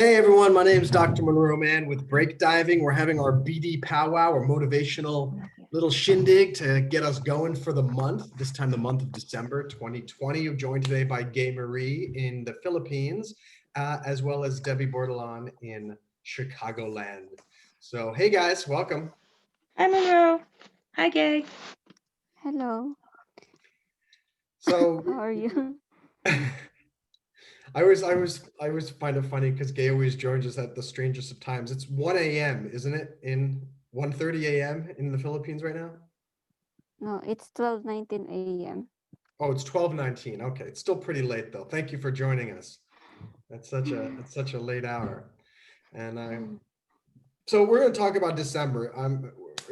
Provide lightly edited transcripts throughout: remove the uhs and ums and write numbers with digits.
Hey everyone, my name is Dr. Monroe Man with Break Diving. We're having our BD powwow or motivational little shindig to get us going for the month, this time the month of December 2020. I'm joined today by Gay Marie in the Philippines, as well as Debbie Bordelon in Chicagoland. So, hey guys, welcome. Hi, Monroe. Hi, Gay. Hello, So how are you? I always find it funny because Gay always joins us at the strangest of times. It's 1 a.m., isn't it? In 1:30 a.m. in the Philippines right now? No, it's 12:19 a.m. Oh, it's 12:19. Okay, it's still pretty late though. Thank you for joining us. That's such a late hour. And so we're going to talk about December.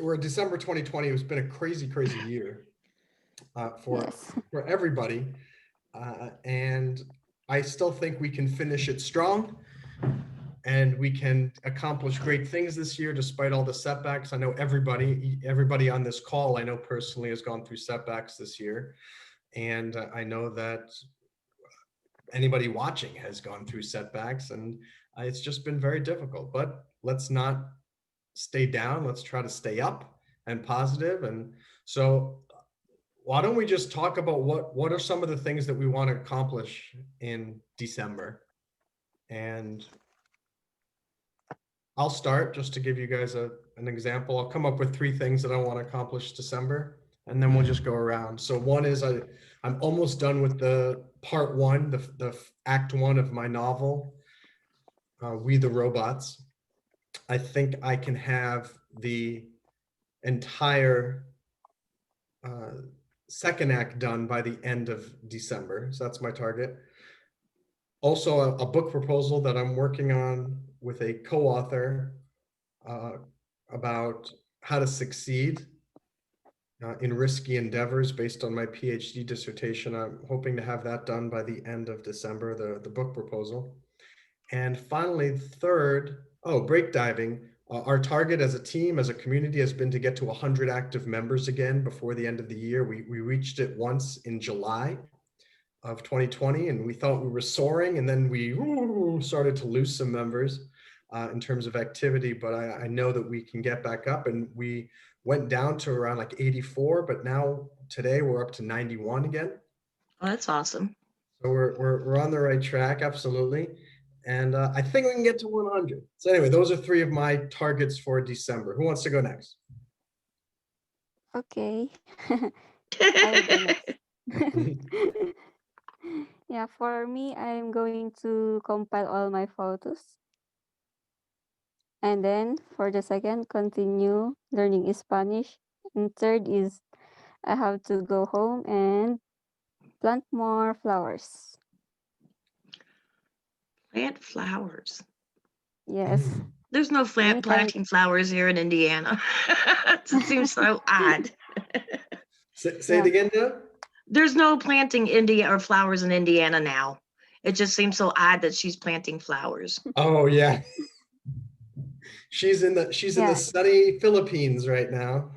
We're December 2020. It's been a crazy year for Yes. everybody. And I still think we can finish it strong and we can accomplish great things this year despite all the setbacks. I know everybody on this call, I know personally, has gone through setbacks this year. And I know that anybody watching has gone through setbacks, and it's just been very difficult. But let's not stay down. Let's try to stay up and positive. And so why don't we just talk about what are some of the things that we want to accomplish in December? And I'll start just to give you guys an example. I'll come up with 3 things that I want to accomplish December, and then we'll just go around. So one is I'm almost done with the part 1, the act 1 of my novel, We the Robots. I think I can have the entire second act done by the end of December. So that's my target. Also, a book proposal that I'm working on with a co-author about how to succeed in risky endeavors based on my PhD dissertation. I'm hoping to have that done by the end of December, the book proposal. And finally, third, break diving. Our target as a team, as a community, has been to get to 100 active members again before the end of the year. We reached it once in July of 2020, and we thought we were soaring, and then we started to lose some members in terms of activity, but I know that we can get back up, and we went down to around like 84, but now today we're up to 91 again. Oh, that's awesome. So we're on the right track, absolutely. And I think we can get to 100. So anyway, those are 3 of my targets for December. Who wants to go next? Okay. I'll go next. Yeah, for me, I'm going to compile all my photos. And then for the second, continue learning Spanish. And third is I have to go home and plant more flowers. Plant flowers. Yes. There's no Anytime. planting flowers here in Indiana. It seems so odd. Say it again, Doug. There's no planting flowers in Indiana now. It just seems so odd that she's planting flowers. Oh yeah. She's in the sunny Philippines right now.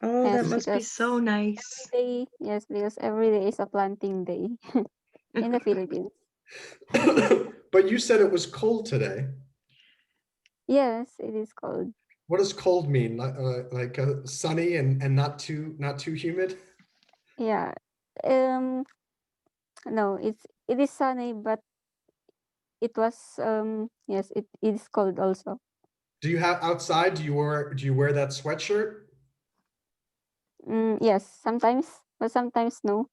Oh, Yes, that must be because so nice. because every day is a planting day in the Philippines. But you said it was cold today. Yes, it is cold. What does cold mean? Like sunny and not too humid? Yeah. No, it is sunny, but it was yes, it is cold also. Do you have outside? Do you wear that sweatshirt? Yes, sometimes, but sometimes no.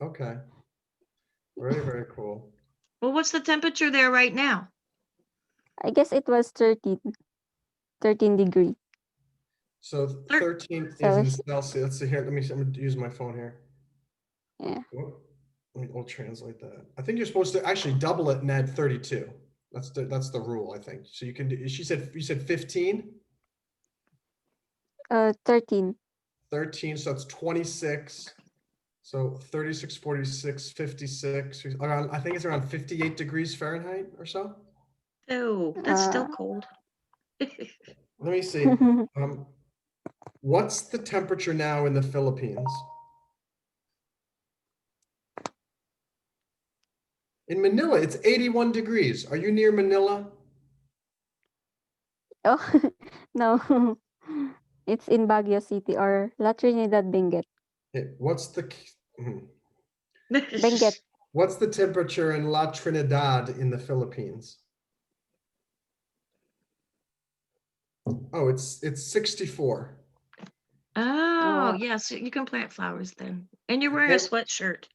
Okay. Very cool. Well, what's the temperature there right now? I guess it was 13 degree. So 13 is in Celsius. Celsius. Let's see here. I'm gonna use my phone here. Yeah. We'll translate that. I think you're supposed to actually double it and add 32. That's the rule, I think. So you can do, you said 15? 13. 13, so that's 26. So 36, 46, 56, around, I think it's around 58 degrees Fahrenheit or so. Oh, that's still cold. Let me see. What's the temperature now in the Philippines? In Manila, it's 81 degrees. Are you near Manila? Oh, no. It's in Baguio City or La Trinidad, Benguet. What's the Benguet. what's the temperature in La Trinidad in the Philippines? Oh, it's 64. Oh, Oh, yes, you can plant flowers then. And you're wearing a And, sweatshirt.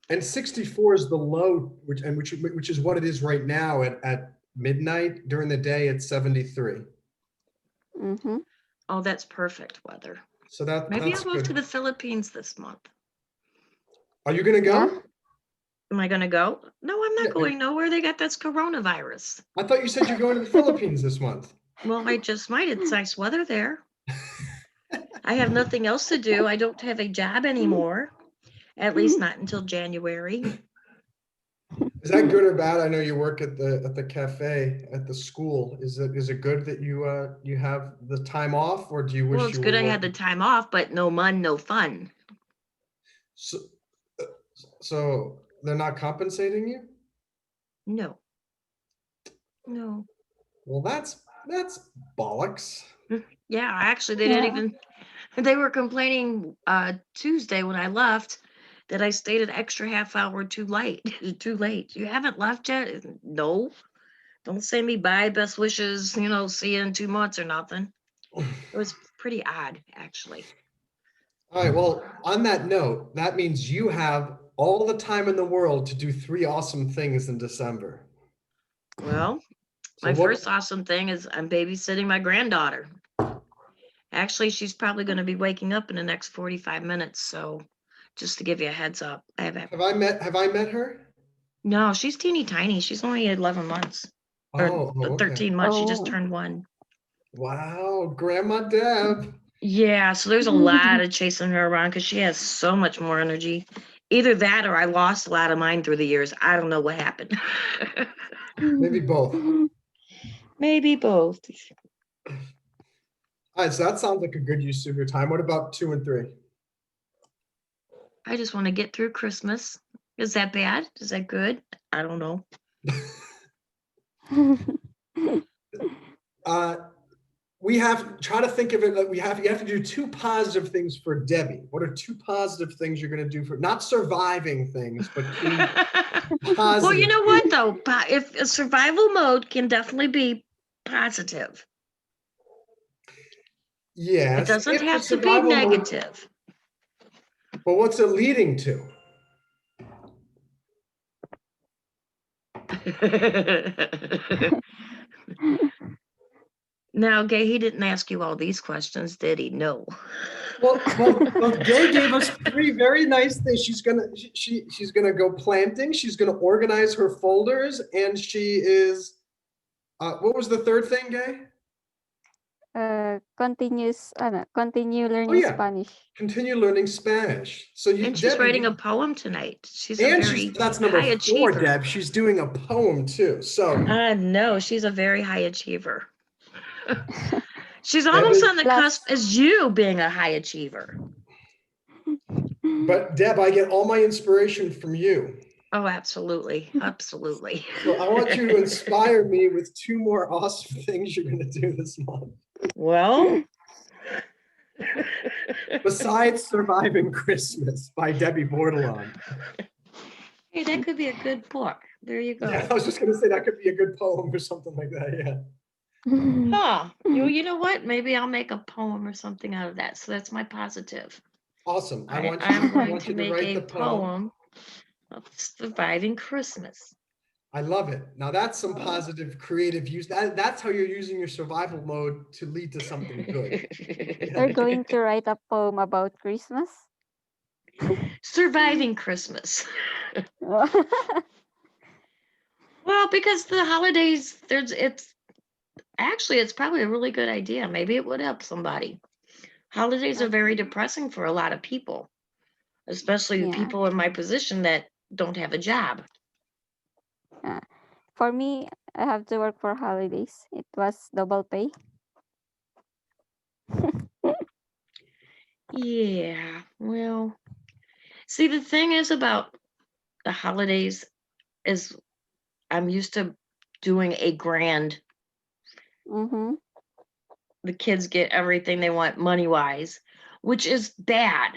and 64 is the low, which is what it is right now at midnight. During the day, it's 73. mm-hmm. Oh, that's perfect weather. So Maybe that's I'll move to good. the Philippines this month. Are you gonna Yeah. go? Am I going to go? No, I'm not Yeah, going nowhere. They got this coronavirus. I thought you said you're going to the Philippines this month. Well, I just might. It's nice weather there. I have nothing else to do. I don't have a job anymore, at least not until January. Is that good or bad? I know you work at the cafe at the school. Is it good that you have the time off, or do you Well, wish it's you good were I had the working? time off, but no mun, no fun. So, uh, so they're not compensating you? No, no. Well, that's bollocks. Yeah, actually, they didn't Yeah. even, they were complaining Tuesday when I left that I stayed an extra half hour too late. Too late. You haven't left yet? No. Don't send me bye, best wishes, see you in 2 months or nothing. It was pretty odd, actually. All right. Well, on that note, that means you have all the time in the world to do 3 awesome things in December. Well, So my what? first awesome thing is I'm babysitting my granddaughter. Actually, she's probably going to be waking up in the next 45 minutes. So just to give you a heads up, Have I met her? no, she's teeny tiny. She's only 11 months or Okay. 13 months. She just Oh. turned 1. Wow, Grandma Deb. Yeah, so there's a lot of chasing her around because she has so much more energy. Either that or I lost a lot of mine through the years. I don't know what happened. Maybe both. Maybe both. All right, so that sounds like a good use of your time. What about 2 and 3? I just want to get through Christmas. Is that bad? Is that good? I don't know. Uh, we have try to think of it like you have to do 2 positive things for Debbie. What are 2 positive things you're going to do for not surviving things, but 2 Well, you positive know what things? though? If a survival mode can definitely be positive, it Yes, doesn't if the have to be survival mode, negative. but what's it leading to? Now, Gay, he didn't ask you all these questions, did he? No. Well, Gay gave us 3 very nice things. She's gonna go planting. She's gonna organize her folders, and she is. What was the third thing, Gay? Continue Oh learning yeah, Spanish. continue learning Spanish. So And she's Debbie, writing a poem tonight. She's a and very that's number high 4, achiever. Deb. She's doing a poem too. So No, she's a very high achiever. She's Deb almost is, on the Plus, cusp as you being a high achiever. but Deb, I get all my inspiration from you. Oh, absolutely. Absolutely. So I want you to inspire me with 2 more awesome things you're gonna do this month. Well, Besides Surviving Christmas by Debbie Bordelon. hey, that could be a good book. There you go. Yeah, I was just gonna say that could be a good poem or something like that. Yeah. Huh. You know what? Maybe I'll make a poem or something out of that. So that's my positive. Awesome. I'm I going want to you to make write a the poem. poem of surviving Christmas. I love it. Now that's some positive creative use. That's how you're using your survival mode to lead to something good. you're going to write a poem about Christmas? Surviving Christmas. Well, because the holidays, it's probably a really good idea. Maybe it would help somebody. Holidays are very depressing for a lot of people, especially Yeah. people in my position that don't have a job. For me, I have to work for holidays. It was double pay. Yeah, well, see, the thing is about the holidays is I'm used to doing a grand. Mm-hmm. The kids get everything they want money wise, which is bad,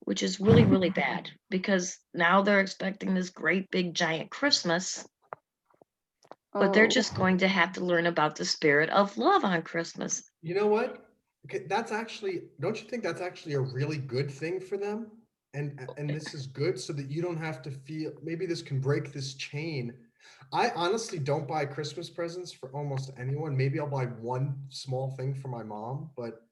which is really, really bad, because now they're expecting this great big giant Christmas, but they're Oh. just going to have to learn about the spirit of love on Christmas. You know what? Okay, that's actually, don't you think that's actually a really good thing for them? And this is good so that you don't have to feel, maybe this can break this chain. I honestly don't buy Christmas presents for almost anyone. Maybe I'll buy one small thing for my mom, but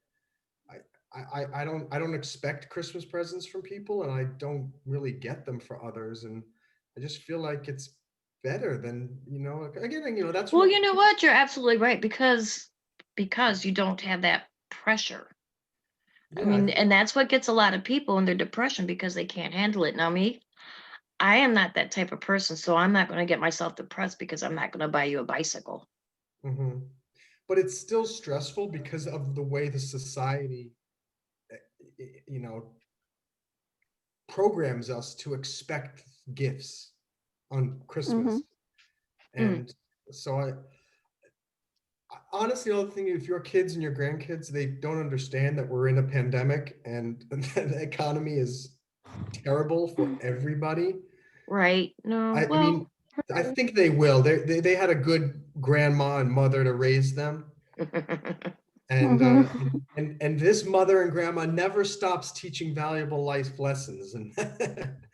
I don't expect Christmas presents from people, and I don't really get them for others. And I just feel like it's better than, again, that's Well, what, you know what? You're absolutely right, because you don't have that pressure. I yeah, I mean, think, and that's what gets a lot of people in their depression, because they can't handle it. Now, me, I am not that type of person, so I'm not going to get myself depressed because I'm not going to buy you a bicycle. mhm. But it's still stressful because of the way the society, eh, you know, programs us to expect gifts on Mm-hmm. Christmas. Mm, And so honestly, the other thing, if your kids and your grandkids, they don't understand that we're in a pandemic and the economy is terrible for everybody. right? No, I well, mean, I think they will. They had a good grandma and mother to raise them. And, Mm-hmm. and this mother and grandma never stops teaching valuable life lessons. And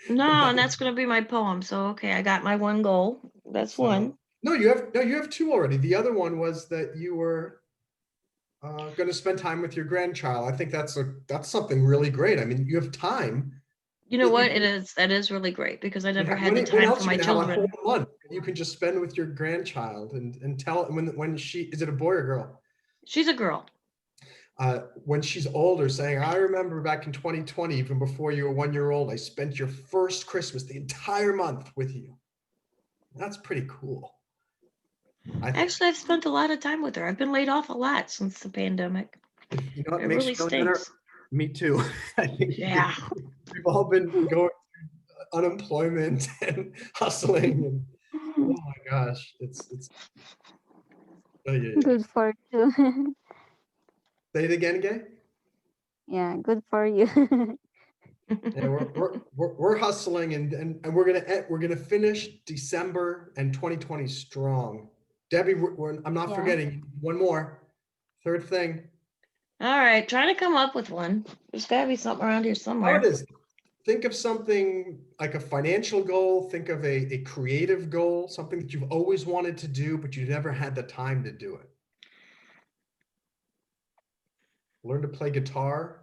no, and that's going to be my poem. So, okay, I got my one goal. That's so, one. no, you have two already. The other one was that you were going to spend time with your grandchild. I think that's something really great. I mean, you have time. You know what? It is. That is really great, because I never had the When time for else are my you going to have a whole children. month you can just spend with your grandchild and tell when she is it a boy or girl? She's a girl. When she's older, saying, I remember back in 2020, even before you were 1 year old, I spent your first Christmas the entire month with you. That's pretty cool, I think. Actually, I've spent a lot of time with her. I've been laid off a lot since the pandemic. You know what It makes really you feel better? stinks. Me too. I think Yeah. we've all been going through unemployment and hustling, and oh my gosh, it's oh, yeah. Good for you. Say it again, Gay. Yeah, good for you. Yeah, we're hustling, and we're gonna finish December and 2020 strong. Debbie, I'm not Yeah. forgetting one more, third thing. All right, trying to come up with one. There's got to be something around here How it somewhere. is. Think of something like a financial goal. Think of a creative goal, something that you've always wanted to do, but you never had the time to do it. Learn to play guitar,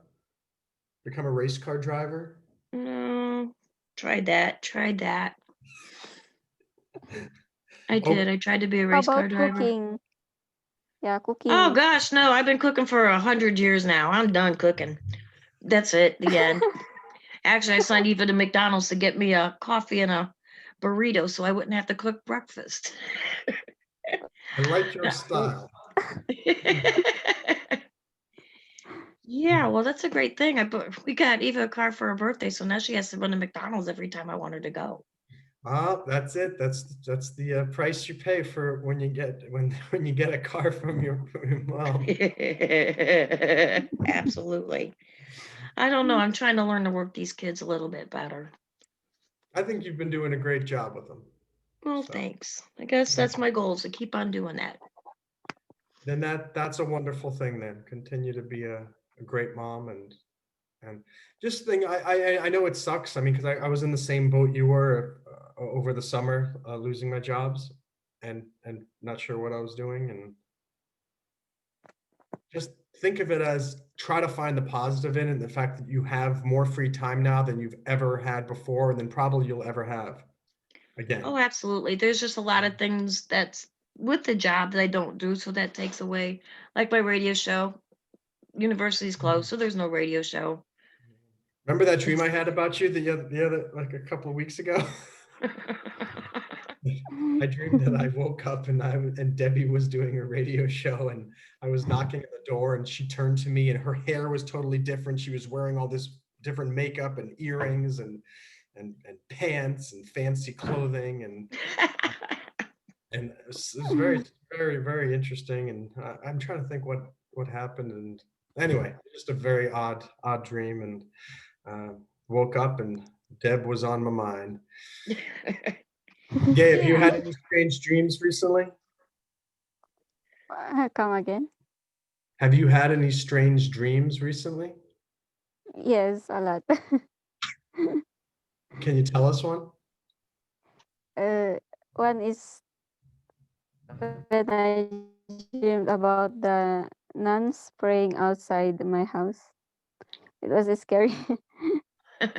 become a race car driver. No, tried that. Tried that. I Oh, did. I tried to be a How race car about driver. cooking? Yeah, Oh cooking. gosh, no! I've been cooking for 100 years now. I'm done cooking. That's it. The end. Actually, I signed Eva to McDonald's to get me a coffee and a burrito, so I wouldn't have to cook breakfast. I like your Oh. style. Yeah, well, that's a great thing. We got Eva a car for her birthday, so now she has to run to McDonald's every time I want her to go. Oh, that's it. That's the price you pay for when you get when you get a car from your mom. Absolutely. I don't know. I'm trying to learn to work these kids a little bit better. I think you've been doing a great job with them. Well, So thanks. I guess yeah, that's my goal, is to keep on doing that. then that's a wonderful thing. Then continue to be a great mom and just think. I know it sucks. I mean, because I was in the same boat you were over the summer, losing my jobs and not sure what I was doing, and just think of it as try to find the positive in it, and the fact that you have more free time now than you've ever had before, and then probably you'll ever have again. Oh, absolutely. There's just a lot of things that's with the job that I don't do, so that takes away, like my radio show. University's closed, so there's no radio show. Remember that dream It's I had about you the other like a couple of weeks ago? I dreamed that I woke up and Debbie was doing a radio show and I was knocking at the door and she turned to me and her hair was totally different. She was wearing all this different makeup and earrings and pants and fancy clothing and And it's very, very, very interesting. And I'm trying to think what happened. And anyway, just a very odd dream. And woke up and Deb was on my mind. Gay, have you had Yeah. any strange dreams recently? Come again? Have you had any strange dreams recently? Yes, a lot. Can you tell us one? uh, One is when I dreamed about the nuns praying outside my house. It was scary. The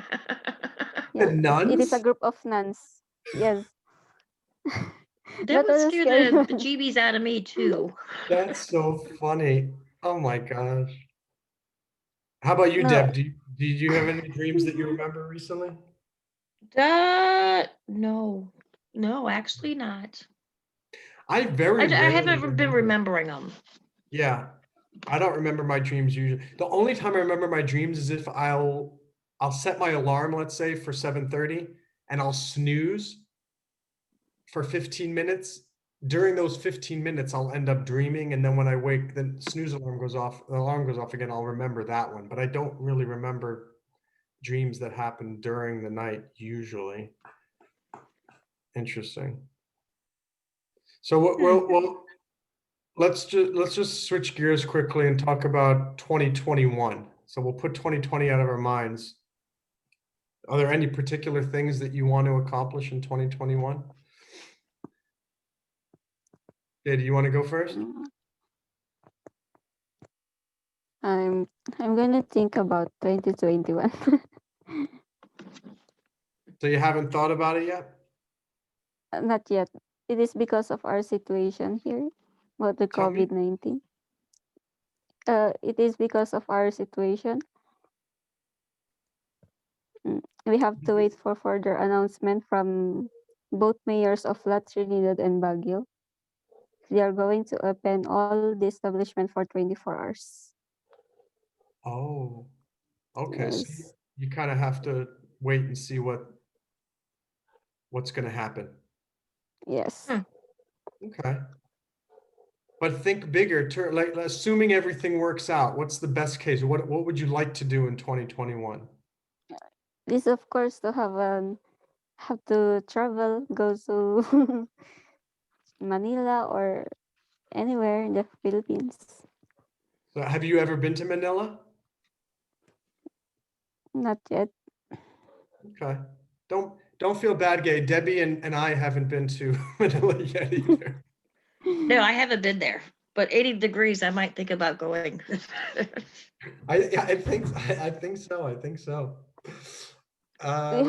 Yeah, it is a nuns? group of nuns. Yes, That that would was a scare scary the one. bejeebies out of me too. That's so funny. Oh my gosh. How about you, No, Deb? Did you have any dreams that you remember recently? No, no, actually not. I very I rarely haven't been remember. remembering them. Yeah, I don't remember my dreams usually. The only time I remember my dreams is if I'll set my alarm, let's say, for 7:30, and I'll snooze for 15 minutes. During those 15 minutes, I'll end up dreaming, and then when I wake, the snooze alarm goes off, the alarm goes off again, I'll remember that one. But I don't really remember dreams that happen during the night usually. Interesting. So well, let's just switch gears quickly and talk about 2021. So we'll put 2020 out of our minds. Are there any particular things that you want to accomplish in 2021? Yeah, do you want to go first? Mm, I'm I'm gonna think about 2021. So you haven't thought about it yet? Not yet. It is because of our situation here about the Tell me. COVID-19. It is because of our situation. We have to wait for further announcement from both mayors of La Trinidad and Baguio. They are going to open all the establishment for 24 hours. Oh, okay. So you, Yes. you kind of have to wait and see what's going to happen. Yes. Hmm. Okay. But think bigger, like assuming everything works out, what's the best case? What would you like to do in 2021? This of course to have to travel, go to Manila or anywhere in the Philippines. So have you ever been to Manila? Not yet. Okay. Don't feel bad, Gay. Debbie and I haven't been to Manila yet either. No, I haven't been there, but 80 degrees, I might think about going. I think so. I think so. we Let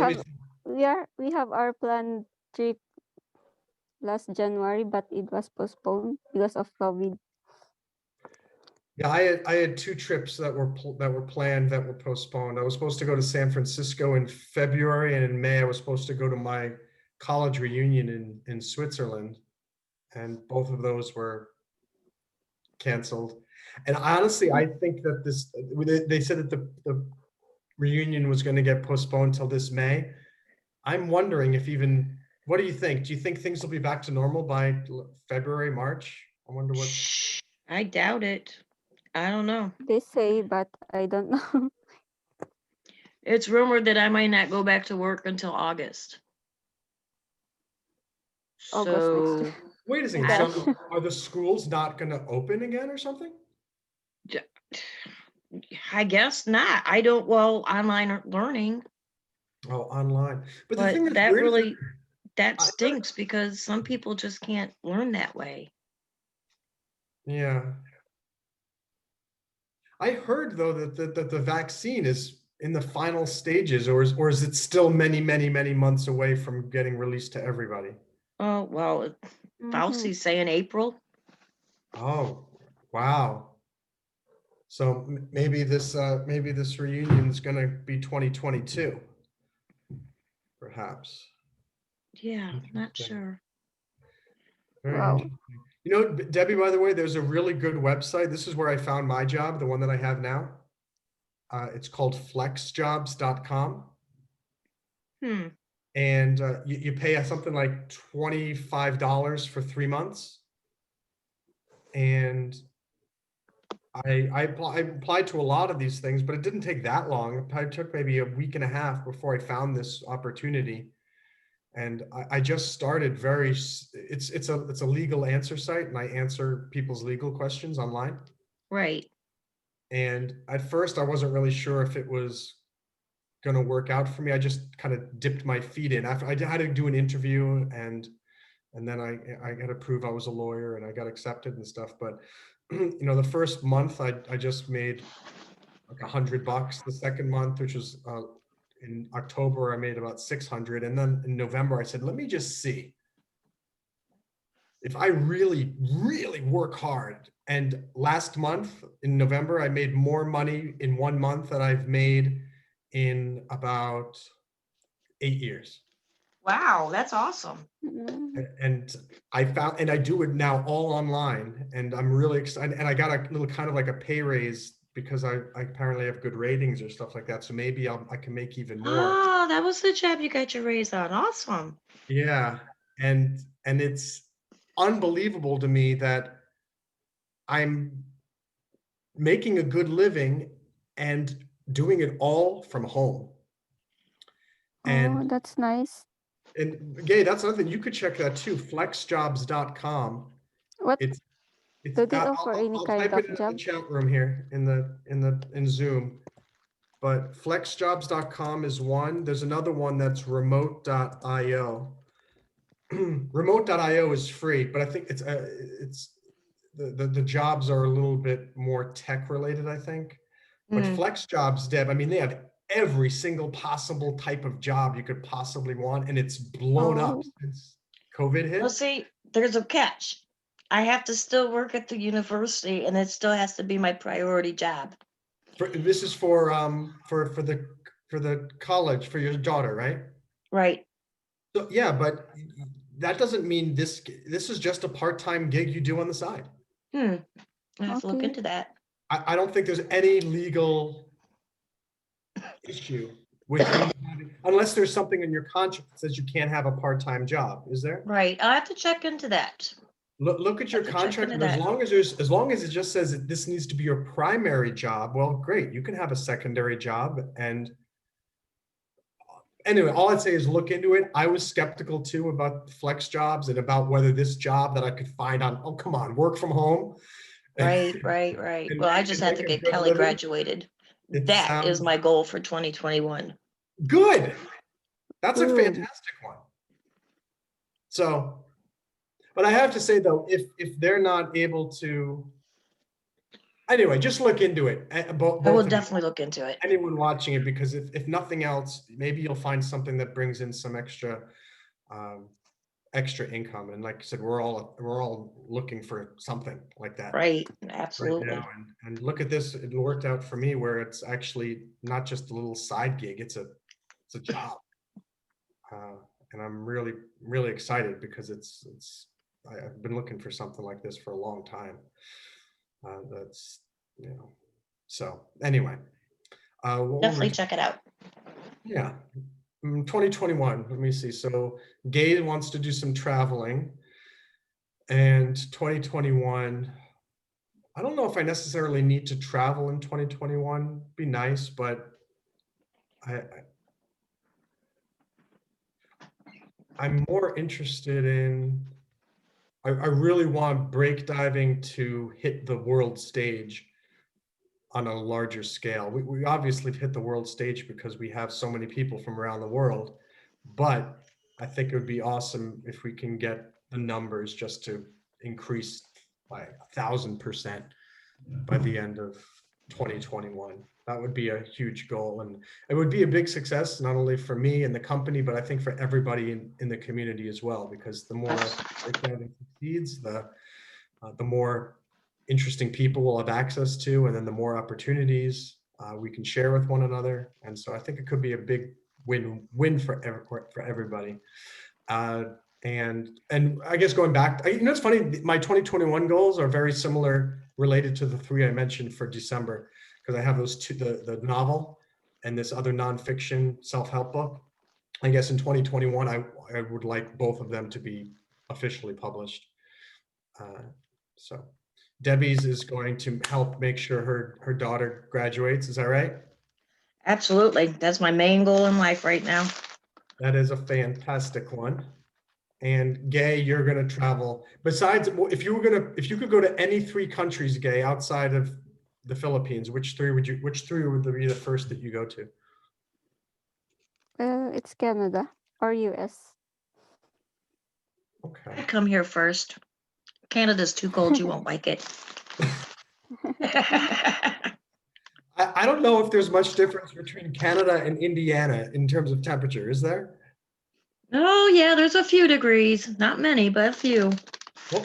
me have we have our planned trip last January, but it was postponed because of COVID. Yeah, I had two trips that were planned that were postponed. I was supposed to go to San Francisco in February, and in May I was supposed to go to my college reunion in Switzerland, and both of those were canceled. And honestly, I think that they said that the reunion was going to get postponed till this May. I'm wondering if even what do you think? Do you think things will be back to normal by February, March? I wonder what. Shh, I doubt it. I don't know. They say, but I don't know. It's rumored that I might not go back to work until August. August next year. So, Wait a second. I, So are the schools not going to open again or something? I guess not. I don't, well, online learning, Oh, online. But the but thing that's weird is that that I heard, stinks because some people just can't learn that way. yeah, I heard though that the vaccine is in the final stages, or is it still many, many, many months away from getting released to everybody? Oh, well, Mm-hmm. Fauci's saying April. Oh, wow. So maybe this reunion is going to be 2022, perhaps. Yeah, not Interesting. sure. Very Wow. interesting. You know, Debbie, by the way, there's a really good website. This is where I found my job, the one that I have now. It's called flexjobs.com. Hmm. and you pay something like $25 for 3 months. And I applied to a lot of these things, but it didn't take that long. It probably took maybe a week and a half before I found this opportunity. And I just started it's a legal answer site, and I answer people's legal questions online. Right. And at first I wasn't really sure if it was going to work out for me. I just kind of dipped my feet in. After I had to do an interview, and then I got to prove I was a lawyer, and I got accepted and stuff. But you know, the first month I just made like $100. The second month, which was in October, I made about 600, and then in November I said, let me just see if I really, really work hard. And last month in November, I made more money in 1 month than I've made in about 8 years. Wow, that's awesome. And I found, and I do it now all online, and I'm really excited. And I got a little kind of like a pay raise because I apparently have good ratings or stuff like that. So maybe I can make even more. Oh, that was the job you got your raise on. Awesome. Yeah. And it's unbelievable to me that I'm making a good living and doing it all from home. Oh, And that's nice. Gay, that's another thing. You could check that too, flexjobs.com. What It's do they offer? Any I'll kind type it of in the job? chat room here in Zoom. But flexjobs.com is one. There's another one that's remote.io. Remote.io is free, but I think it's the jobs are a little bit more tech related, I think. But Mm. Flex Jobs, Deb, I mean, they have every single possible type of job you could possibly want, and it's blown up Oh, since COVID hit. Well, see, there's a catch. I have to still work at the university, and it still has to be my priority job. This is for the college for your daughter, right? Right. So yeah, but that doesn't mean this is just a part-time gig you do on the side. I have to look okay. into that. I don't think there's any legal issue with you unless there's something in your contract that says you can't have a part-time job. Is there? Right. I'll have to check into that. Look at your Have to check contract, into and that. as long as it just says that this needs to be your primary job, well, great. You can have a secondary job. And anyway, all I'd say is look into it. I was skeptical too about flex jobs and about whether this job that I could find on, oh, come on, work from home. Right. and, Well, I just and had make to a get good Kelly living. graduated. It That is sounds my goal for 2021. good. That's a Good. fantastic one. So, but I have to say though, if they're not able to, anyway, just look into it. I will Both of you, definitely look into it. anyone watching it, because if nothing else, maybe you'll find something that brings in some extra extra income. And like I said, we're all looking for something like that Right. right Absolutely. now. And look at this, it worked out for me where it's actually not just a little side gig, it's a job. And I'm really, really excited because I've been looking for something like this for a long time. That's, you know, so anyway. What were we Definitely check it out. Yeah. 2021, let me see. So Gay wants to do some traveling, and 2021, I don't know if I necessarily need to travel in 2021. Be nice, but I'm more interested in, I really want break diving to hit the world stage on a larger scale. We obviously hit the world stage because we have so many people from around the world, but I think it would be awesome if we can get the numbers just to increase by 1,000% by the end of 2021. That would be a huge goal, and it would be a big success, not only for me and the company, but I think for everybody in the community as well, because the more breakdiving succeeds, the more interesting people we'll have access to, and then the more opportunities we can share with one another. And so I think it could be a big win for everybody. And I guess going back, you know, it's funny, my 2021 goals are very similar, related to the three I mentioned for December, because I have those two, the novel and this other nonfiction self-help book. I guess in 2021, I would like both of them to be officially published. So Debbie's is going to help make sure her daughter graduates. Is that right? Absolutely. That's my main goal in life right now. That is a fantastic one. And Gay, you're going to travel. Besides, if you could go to any 3 countries, Gay, outside of the Philippines, which 3 would be the first that you go to? It's Canada or US. Okay. I'd come here first. Canada's too cold. You won't like it. I don't know if there's much difference between Canada and Indiana in terms of temperature, is there? Oh, yeah, there's a few degrees. Not many, but a few.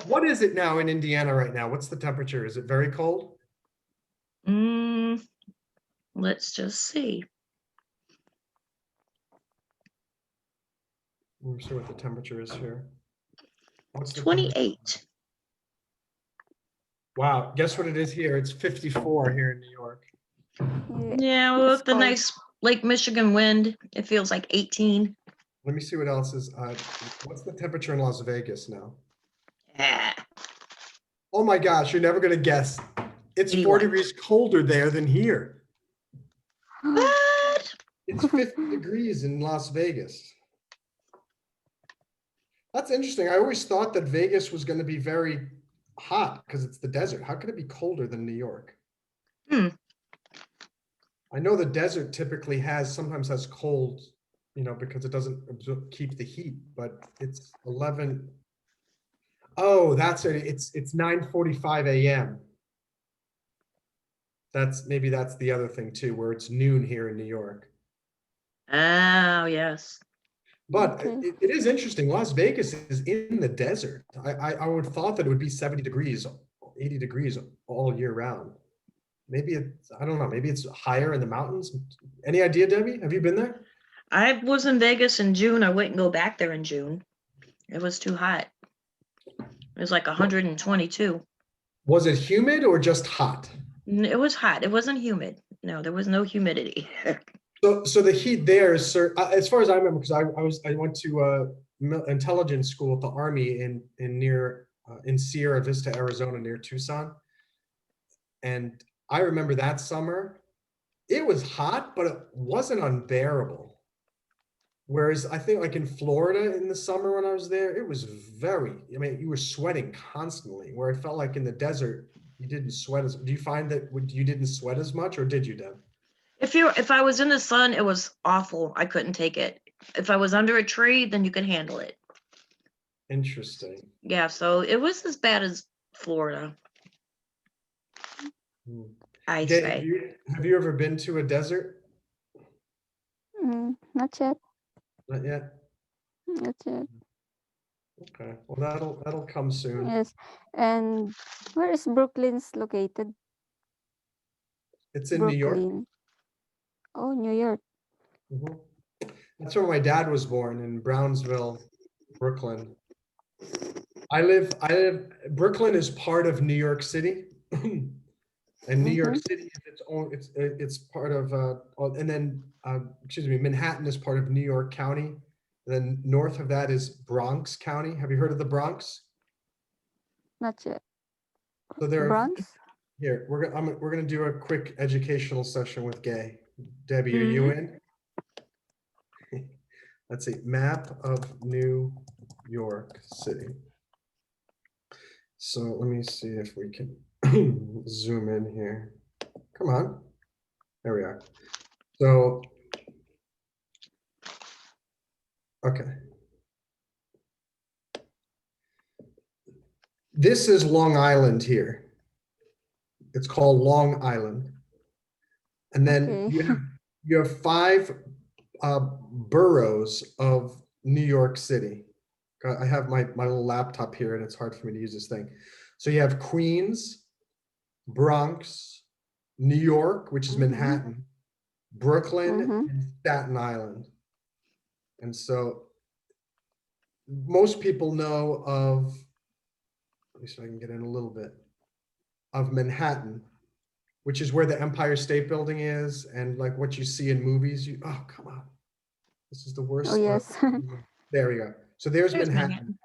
What is it now in Indiana right now? What's the temperature? Is it very cold? Let's just see. Let me see what the temperature is here. What's the 28. Wow, guess what it is here? It's 54 here in New York. Yeah, It's with the cold. nice Lake Michigan wind, it feels like 18. Let me see what else is. What's the temperature in Las Vegas now? Yeah. Oh my gosh, you're never gonna guess. It's 4 81. degrees colder there than here. What? It's 50 degrees in Las Vegas. That's interesting. I always thought that Vegas was going to be very hot because it's the desert. How could it be colder than New York? I know the desert typically sometimes has cold, because it doesn't keep the heat, but it's 11. Oh, that's it. It's 9:45 a.m. Maybe that's the other thing too, where it's noon here in New York. Oh, yes. But Okay. it is interesting. Las Vegas is in the desert. I would have thought that it would be 70 degrees, 80 degrees all year round. Maybe I don't know. Maybe it's higher in the mountains. Any idea, Debbie? Have you been there? I was in Vegas in June. I wouldn't go back there in June. It was too hot. It was like 122. Was it humid or just hot? It was hot. It wasn't humid. No, there was no humidity. So the heat there is, as far as I remember, because I went to intelligence school at the Army in Sierra Vista, Arizona, near Tucson, and I remember that summer it was hot, but it wasn't unbearable. Whereas I think like in Florida in the summer when I was there, it was you were sweating constantly, where I felt like in the desert, you didn't sweat do you find that you didn't sweat as much, or did you, Deb? If I was in the sun, it was awful. I couldn't take it. If I was under a tree, then you could handle it. Interesting. Yeah, so it was as bad as Florida, I Dave, say. have you ever been to a desert? Not yet. Not yet. Not yet. Okay. Well, that'll come soon. Yes. And where is Brooklyn's located? It's in New York. Brooklyn. Oh, New York. Mhm. That's where my dad was born, in Brownsville, Brooklyn. Brooklyn is part of New York City. And New York City is its own, it's part of, and then, excuse me, Manhattan is part of New York County. Then north of that is Bronx County. Have you heard of the Bronx? Not yet. So there are, Bronx? here, we're gonna do a quick educational session with Gay. Debbie, are you in? Let's see, map of New York City. So let me see if we can zoom in here. Come on. There we are. So, okay. This is Long Island here. It's called Long Island. And then Okay. you have 5 boroughs of New York City. I have my little laptop here and it's hard for me to use this thing. So you have Queens, Bronx, New York, which is Manhattan, Brooklyn, and Staten Island. And so most people know of, let me see if I can get in a little bit, of Manhattan, which is where the Empire State Building is, and like what you see in movies. Oh, come on. This is the worst. Oh, yes. There we go. So there's There's Manhattan.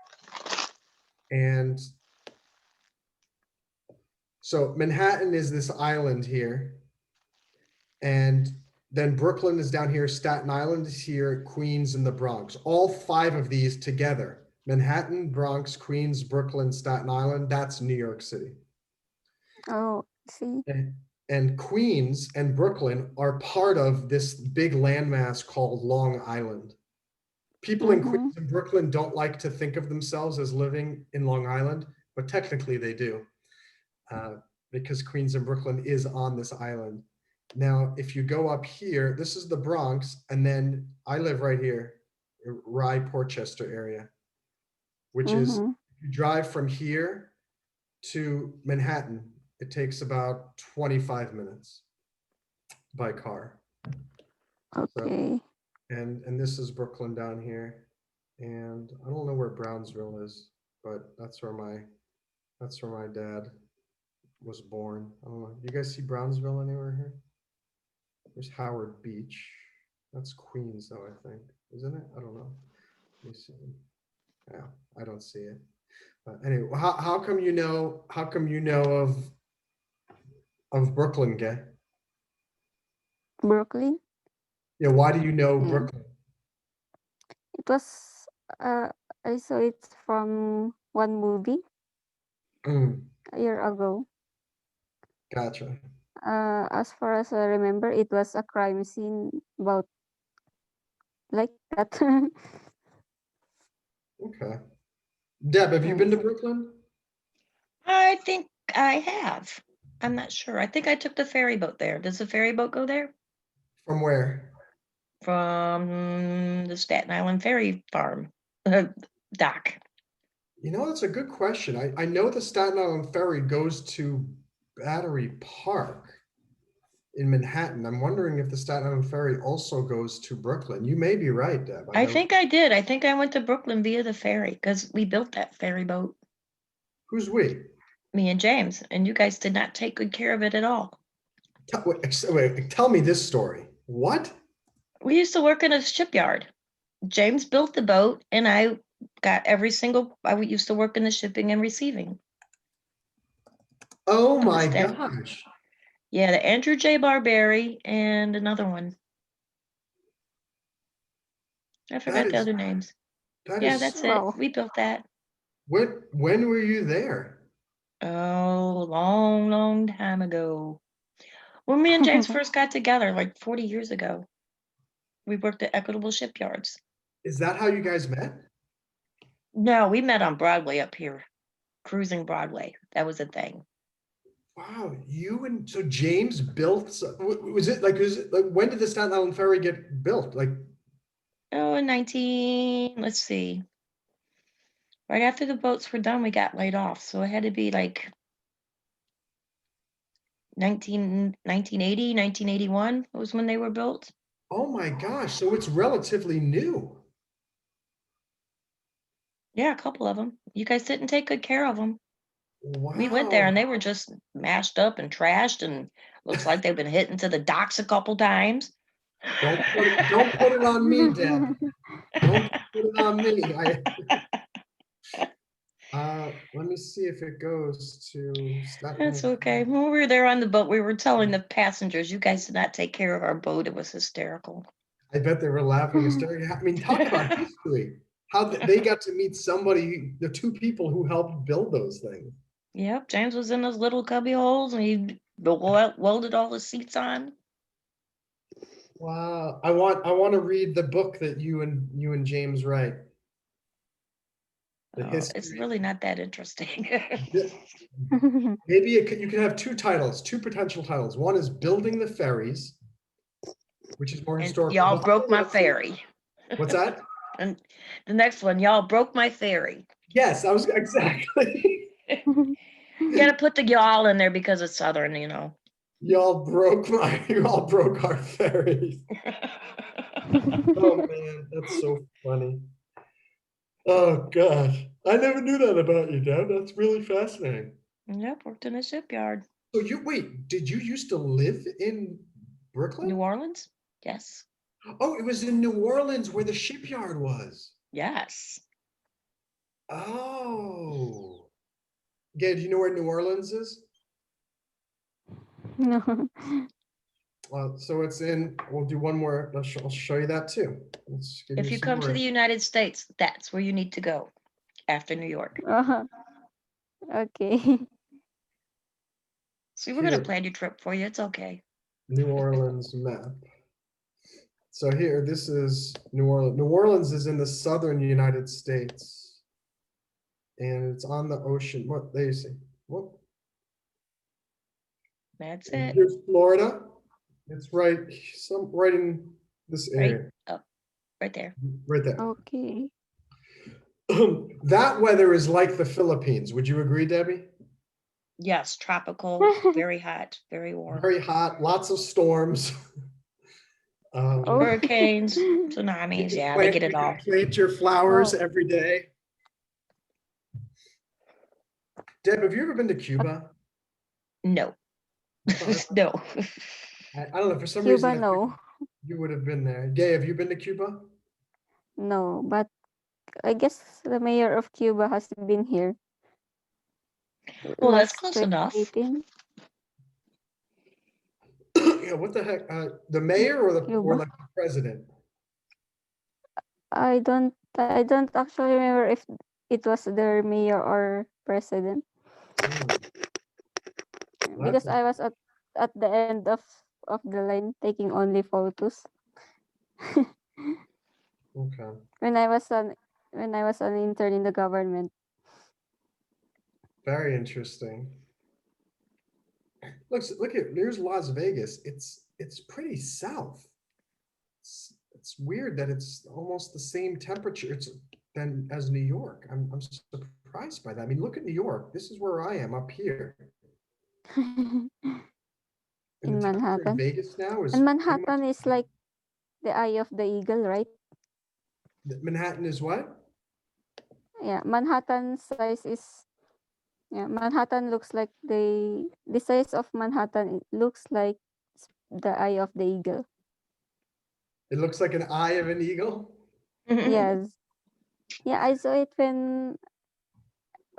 And so Manhattan is this island here. And then Brooklyn is down here, Staten Island is here, Queens, and the Bronx. All 5 of these together, Manhattan, Bronx, Queens, Brooklyn, Staten Island, that's New York City. Oh, see. And Queens and Brooklyn are part of this big landmass called Long Island. People in Mm-hmm. Queens and Brooklyn don't like to think of themselves as living in Long Island, but technically they do, because Queens and Brooklyn is on this island. Now, if you go up here, this is the Bronx, and then I live right here, Rye, Portchester area, which is, Mm-hmm. if you drive from here to Manhattan, it takes about 25 minutes by car. Okay. And this is Brooklyn down here. And I don't know where Brownsville is, but that's where my dad was born. I don't know. You guys see Brownsville anywhere here? There's Howard Beach. That's Queens, though, I think. Isn't it? I don't know. Let me see. Yeah, I don't see it. But anyway, how come you know of Brooklyn, Gay? Brooklyn. Yeah, why do you know Yeah. Brooklyn? It was, I saw it from one movie a year ago. Gotcha. As far as I remember, it was a crime scene about like that. Okay. Deb, have you been to Yes. Brooklyn? I think I have. I'm not sure. I think I took the ferry boat there. Does the ferry boat go there? From where? From the Staten Island Ferry Farm dock. You know, that's a good question. I know the Staten Island Ferry goes to Battery Park in Manhattan. I'm wondering if the Staten Island Ferry also goes to Brooklyn. You may be right, Deb. I think I did. I think I went to Brooklyn via the ferry because we built that ferry boat, Who's we? me and James, and you guys did not take good care of it at all. Wait, tell me this story. What? We used to work in a shipyard. James built the boat, and I got I used to work in the shipping and receiving. Oh my Understand. gosh. Yeah, the Andrew J. Barberry and another one. I forgot the is other names. that Yeah, is that's it. Wow. We built that. when were you there? Oh, long, long time ago. When me and James first got together, like 40 years ago, we worked at Equitable Shipyards. Is that how you guys met? No, we met on Broadway up here, cruising Broadway. That was a thing. Wow, so James built, was it like when did the Staten Island Ferry get built? Like, Oh, let's see. Right after the boats were done, we got laid off. So it had to be like 1980, 1981 was when they were built. oh my gosh, so it's relatively new. Yeah, a couple of them. You guys didn't take good care of them. We went there Wow. and they were just mashed up and trashed and looks like they've been hit into the docks a couple times. Don't put it on me, Deb. Don't put it on me. Let me see if it goes to Staten That's Island. okay. When we were there on the boat, we were telling the passengers, you guys did not take care of our boat. It was hysterical. I bet they were laughing hysterically. I mean, talk about history. How they got to meet the 2 people who helped build those things. Yep, James was in those little cubby holes and he welded all the seats on. Wow. I want to read the book that you and James write. The It's history. really not that interesting. Maybe you can have 2 titles, 2 potential titles. One is Building the Ferries, which is more And historical. y'all broke my ferry. What's that? And the next one, y'all broke my ferry. Yes, I was exactly. You got to put the y'all in there because it's Southern, you know. You all broke our ferries. Oh man, that's so funny. Oh gosh, I never knew that about you, Deb. That's really fascinating. Yep, worked in a shipyard. So did you used to live in Brooklyn? New Orleans? Yes. Oh, it was in New Orleans where the shipyard was. Yes. Oh. Gabe, do you know where New Orleans is? No. So it's in, we'll do one more. I'll show you that too. Let's give If you you some come more. to the United States, that's where you need to go after New York. Okay. See, we're gonna Here, plan your trip for you. It's okay. New Orleans map. So here, this is New Orleans. New Orleans is in the southern United States. And it's on the ocean. What, there you see. What? That's And it. here's Florida. It's right in this Right area. up, right there. Right there. Okay. That weather is like the Philippines. Would you agree, Debbie? Yes, tropical, very hot, very warm. Very hot, lots of storms. Oh. Hurricanes, You tsunamis, can yeah, they get you it can all. plant your flowers Wow. every day. Deb, have you ever been to Cuba? No. I No. don't know. For some Cuba, reason, I no. think you would have been there. Gay, have you been to Cuba? No, but I guess the mayor of Cuba has been here Well, that's last close enough. 2018. Yeah. What the heck? The mayor or Cuba. like the president? I don't actually remember if it was their mayor or president because I was at the end of the line taking only photos Okay. when I was an intern in the government. Very interesting. Look at there's Las Vegas. It's pretty south. It's weird that it's almost the same temperature than as New York. I'm surprised by that. I mean, look at New York. This is where I am up here. And In the temperature in Manhattan. Vegas now is And pretty much Manhattan is like the eye of the eagle, right? Manhattan is what? Yeah, Manhattan size is Manhattan looks like the size of Manhattan it looks like the eye of the eagle. It looks like an eye of an eagle. Yes. Yeah, I saw it when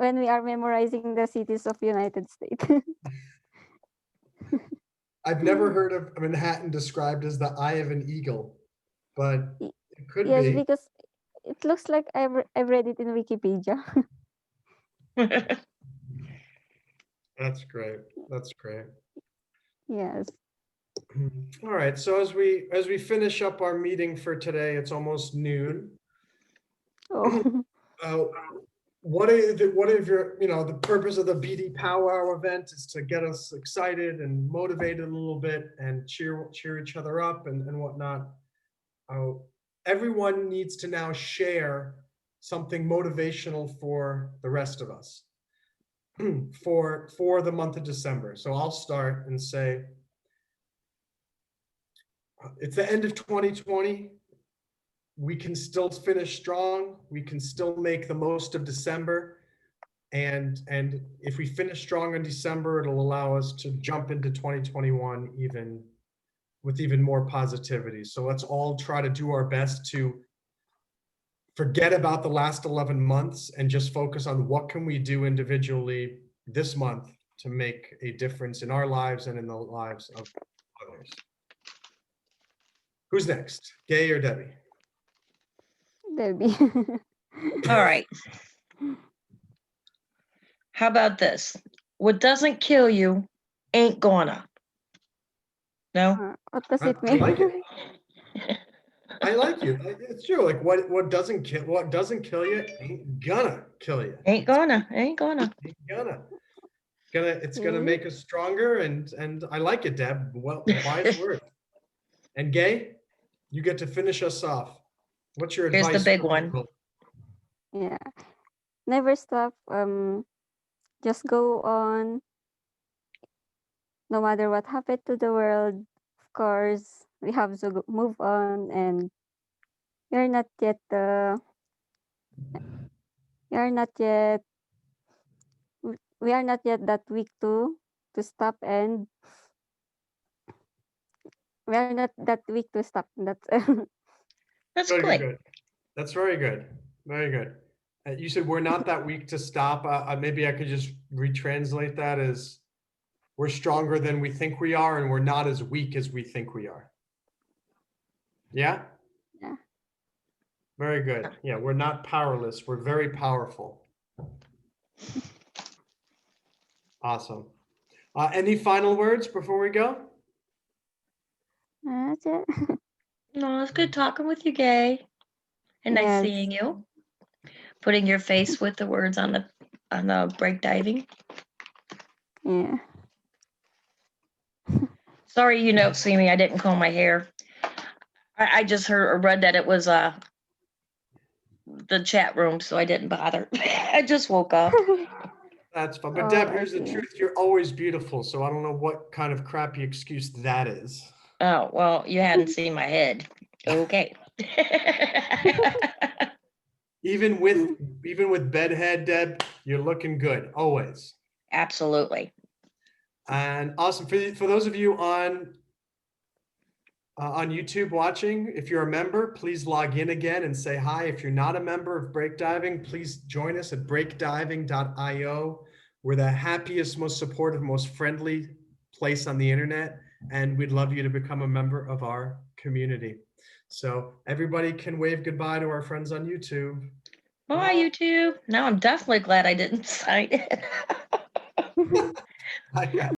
we are memorizing the cities of United States. I've never heard of Manhattan described as the eye of an eagle, but it could Yes, be. because it looks like I've read it in Wikipedia. That's great. That's great. Yes. All right. So as we finish up our meeting for today, it's almost noon. Oh. Uh, what if your the purpose of the BD Power Hour event is to get us excited and motivated a little bit and cheer each other up and whatnot. Everyone needs to now share something motivational for the rest of us for the month of December. So I'll start and say it's the end of 2020. We can still finish strong. We can still make the most of December. And if we finish strong in December, it'll allow us to jump into 2021 with even more positivity. So let's all try to do our best to forget about the last 11 months and just focus on what can we do individually this month to make a difference in our lives and in the lives of others. Who's next? Gay or Debbie? Debbie. All right. How about this? What doesn't kill you ain't gonna. No? What does I it mean? like it. I like you. It's true. Like what doesn't kill you ain't gonna kill you. Ain't gonna. Ain't gonna. Ain't gonna. It's gonna Okay. make us stronger and I like it, Deb. Well, wise word. And Gay, you get to finish us off. What's your Here's advice? the big for one. people? Yeah. Never stop. Just go on. No matter what happened to the world, of course, we have to move on, and you're not yet you're not yet we are not yet that weak to stop, and We are not that weak to stop. That's That's Good, good, good. good. That's very good. Very good. You said we're not that weak to stop. Maybe I could just retranslate that as we're stronger than we think we are, and we're not as weak as we think we are. Yeah? Yeah. Very good. Yeah, we're not powerless. We're very powerful. Awesome. Any final words before we go? that's it. No, it's good talking with you, Gay. And nice Yes. seeing you. Putting your face with the words on the break diving. Yeah. Sorry you don't see me. I didn't comb my hair. I just heard or read that it was the chat room, so I didn't bother. I just woke up. That's fine. But Oh, Deb, I here's the see. truth. You're always beautiful. So I don't know what kind of crappy excuse that is. Oh, well, you hadn't seen my head. Okay. Even with bedhead, Deb, you're looking good always. Absolutely. And awesome for those of you on YouTube watching. If you're a member, please log in again and say hi. If you're not a member of Breakdiving, please join us at breakdiving.io. We're the happiest, most supportive, most friendly place on the internet, and we'd love you to become a member of our community. So everybody can wave goodbye to our friends on YouTube. Bye, YouTube. Now I'm definitely glad I didn't sign it. I got